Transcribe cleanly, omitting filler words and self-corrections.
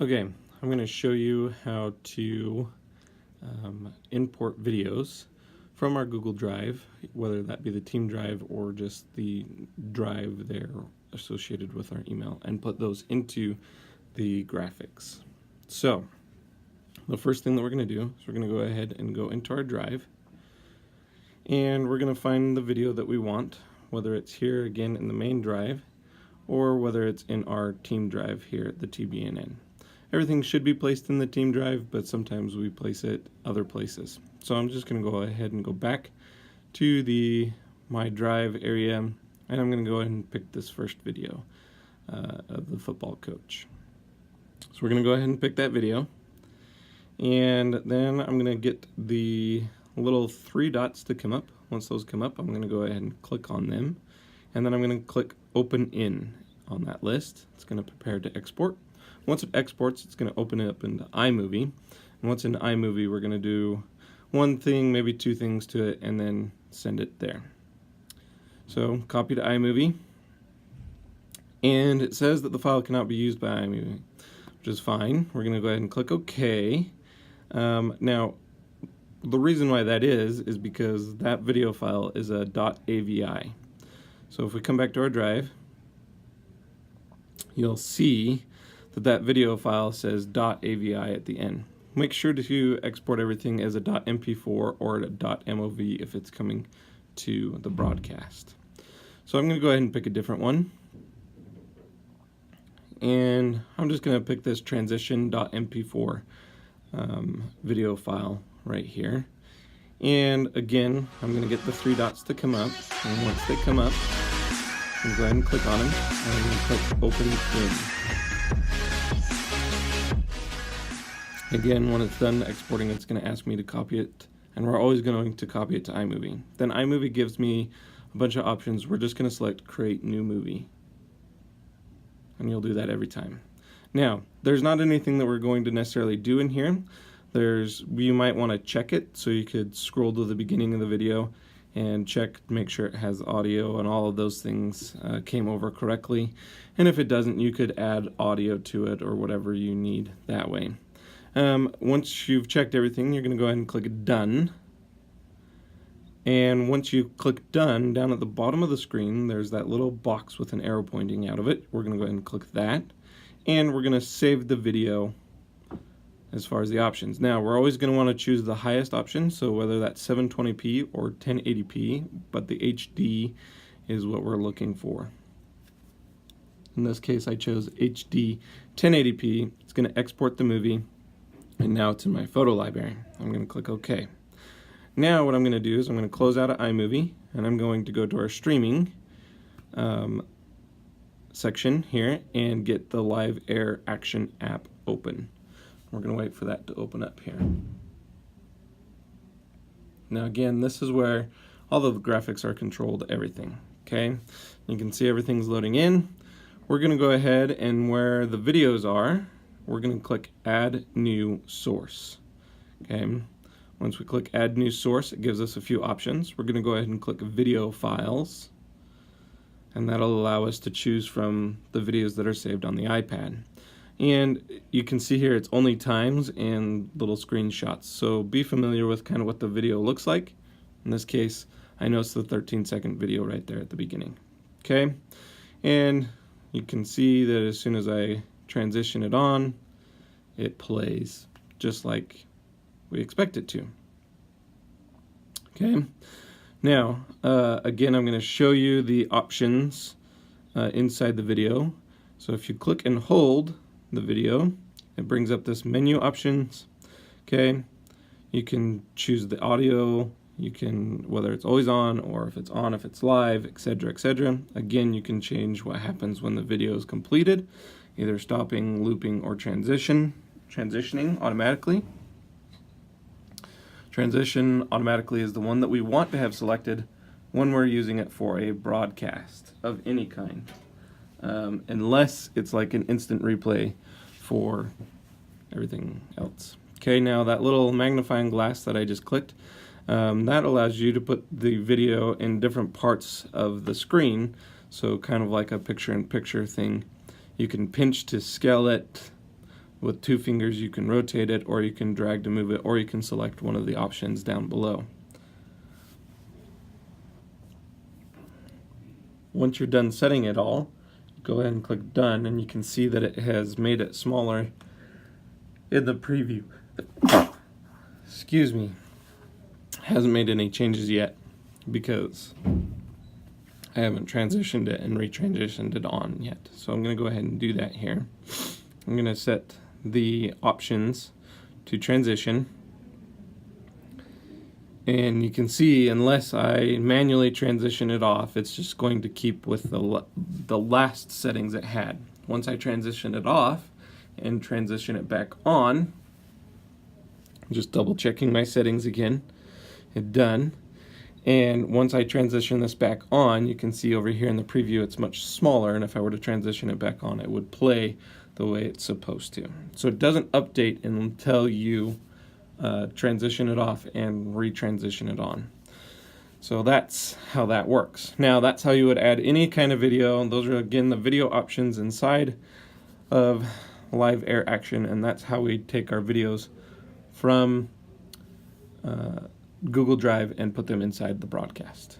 Okay, I'm going to show you how to import videos from our Google Drive, whether that be the team drive or just the drive there associated with our email, and put those into the graphics. So, the first thing that we're going to do is we're going to go ahead and go into our drive, and we're going to find the video that we want, whether it's here again in the main drive, or whether it's in our team drive here at the TBNN. Everything should be placed in the team drive, but sometimes we place it other places. So I'm just going to go ahead and go back to the My Drive area, and I'm going to go ahead and pick this first video of the football coach. So we're going to go ahead and pick that video, and then I'm going to get the little three dots to come up. Once those come up, I'm going to go ahead and click on them, and then I'm going to click Open In on that list. It's going to prepare to export. Once it exports, it's going to open it up into iMovie. And once in iMovie, we're going to do one thing, maybe two things to it, and then send it there. So copy to iMovie. And it says that the file cannot be used by iMovie, which is fine. We're going to go ahead and click OK. Now, the reason why that is because that video file is a .avi. So if we come back to our drive, you'll see that video file says .avi at the end. Make sure to export everything as a .mp4 or a .mov if it's coming to the broadcast. So I'm going to go ahead and pick a different one. And I'm just going to pick this transition.mp4 video file right here. And again, I'm going to get the three dots to come up. And once they come up, I'm going to go ahead and click on them. And I'm going to click Open In. Again, when it's done exporting, it's going to ask me to copy it, and we're always going to copy it to iMovie. Then iMovie gives me a bunch of options. We're just going to select Create New Movie, and you'll do that every time. Now, there's not anything that we're going to necessarily do in here. You might want to check it, so you could scroll to the beginning of the video and check, make sure it has audio and all of those things came over correctly. And if it doesn't, you could add audio to it or whatever you need that way. Once you've checked everything, you're going to go ahead and click Done. And once you click Done, down at the bottom of the screen, there's that little box with an arrow pointing out of it. We're going to go ahead and click that. And we're going to save the video as far as the options. Now, we're always going to want to choose the highest option, so whether that's 720p or 1080p, but the HD is what we're looking for. In this case, I chose HD 1080p. It's going to export the movie. And now it's in my photo library. I'm going to click OK. Now what I'm going to do is I'm going to close out of iMovie, and I'm going to go to our streaming section here and get the Live Air Action app open. We're going to wait for that to open up here. Now again, this is where all the graphics are controlled, everything. Okay, you can see everything's loading in. We're going to go ahead, and where the videos are, we're going to click Add New Source. Okay, once we click Add New Source, it gives us a few options. We're going to go ahead and click Video Files, and that'll allow us to choose from the videos that are saved on the iPad. And you can see here it's only times and little screenshots, so be familiar with kind of what the video looks like. In this case, I know it's the 13-second video right there at the beginning. Okay, and you can see that as soon as I transition it on, it plays just like we expect it to. Okay, now again, I'm going to show you the options inside the video. So if you click and hold the video, it brings up this menu options. Okay, you can choose the audio, you can, whether it's always on or if it's live, etc., etc. Again, you can change what happens when the video is completed, either stopping, looping, or transitioning automatically. Transition automatically is the one that we want to have selected when we're using it for a broadcast of any kind, unless it's like an instant replay for everything else. Okay, now that little magnifying glass that I just clicked, that allows you to put the video in different parts of the screen, so kind of like a picture-in-picture thing. You can pinch to scale it, With 2 fingers you can rotate it, or you can drag to move it, or you can select one of the options down below. Once you're done setting it all, go ahead and click Done, and you can see that it has made it smaller in the preview. Excuse me. Hasn't made any changes yet because I haven't transitioned it and retransitioned it on yet. So I'm going to go ahead and do that here. I'm going to set the options to transition. And you can see, unless I manually transition it off, it's just going to keep with the last settings it had. Once I transition it off and transition it back on, just double checking my settings again, hit done. And once I transition this back on, you can see over here in the preview it's much smaller, and if I were to transition it back on, it would play the way it's supposed to. So it doesn't update until you transition it off and retransition it on. So that's how that works. Now that's how you would add any kind of video. Those are again the video options inside of Live Air Action, and that's how we take our videos from Google Drive and put them inside the broadcast.